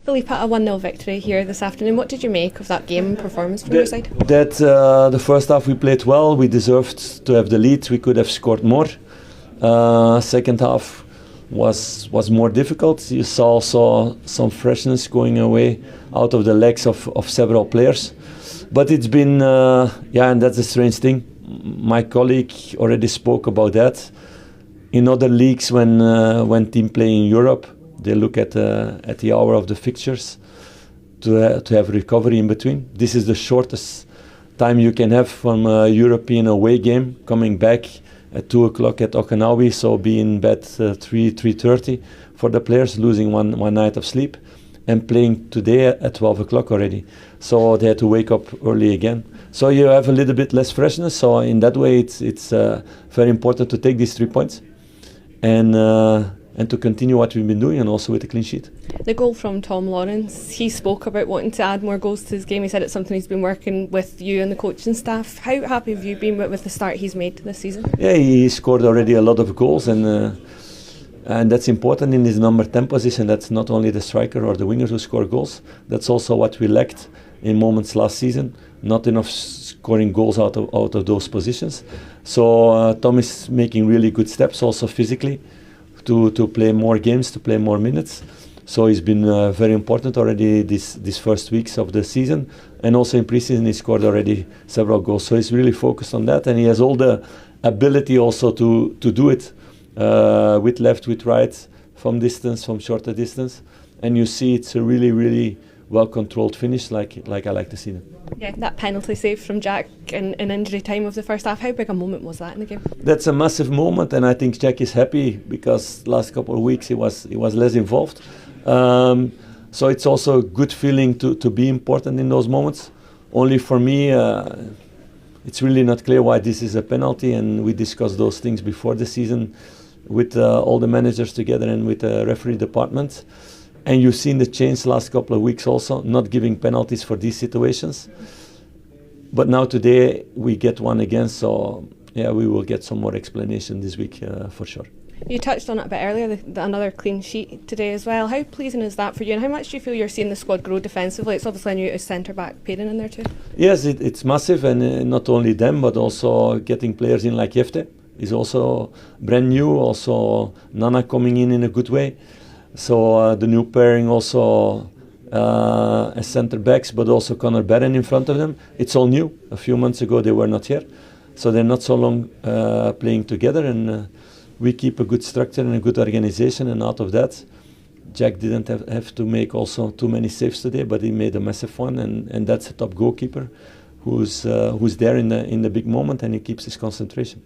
Philippe, a 1-0 victory here this afternoon. What did you make of that game and performance from your side? The first half we played well. We deserved to have the lead. We could have scored more. Second half was more difficult. You saw also some freshness going away out of the legs of several players. But it's been, and that's a strange thing. My colleague already spoke about that. In other leagues, when team play in Europe, they look at the hour of the fixtures to have recovery in between. This is the shortest time you can have from a European away game, coming back at 2 o'clock at Okinawa, so be in bed 3:30 for the players, losing one night of sleep, and playing today at 12 o'clock already. So they had to wake up early again. So you have a little bit less freshness. So in that way, it's very important to take these 3 points and to continue what we've been doing, and also with a clean sheet. The goal from Tom Lawrence, he spoke about wanting to add more goals to his game. He said it's something he's been working with you and the coaching staff. How happy have you been with the start he's made this season? Yeah, he scored already a lot of goals, and that's important in his number 10 position. That's not only the striker or the wingers who score goals. That's also what we lacked in moments last season. Not enough scoring goals out of those positions. So Tom is making really good steps also physically to play more games, to play more minutes. So he's been very important already these first weeks of the season, and also in pre-season he scored already several goals. So he's really focused on that, and he has all the ability also to do it with left, with right, from distance, from shorter distance. And you see it's a really well-controlled finish, like I like to see them. Yeah, that penalty save from Jack in injury time of the first half, how big a moment was that in the game? That's a massive moment, and I think Jack is happy because last couple of weeks he was less involved. So it's also a good feeling to be important in those moments. Only for me, it's really not clear why this is a penalty, and we discussed those things before the season with all the managers together and with the referee department. And you've seen the change last couple of weeks also, not giving penalties for these situations. But now today we get one again, so yeah, we will get some more explanation this week for sure. You touched on it a bit earlier, another clean sheet today as well. How pleasing is that for you, and how much do you feel you're seeing the squad grow defensively? It's obviously a new centre-back pairing in there too. Yes, it's massive, and not only them, but also getting players in like Jefte is also brand new, also Nana coming in a good way. So the new pairing also as centre backs, but also Conor Barron in front of them. It's all new. A few months ago they were not here, so they're not so long playing together, and we keep a good structure and a good organization. And out of that, Jack didn't have to make also too many saves today, but he made a massive one, and that's a top goalkeeper who's there in the big moment, and he keeps his concentration.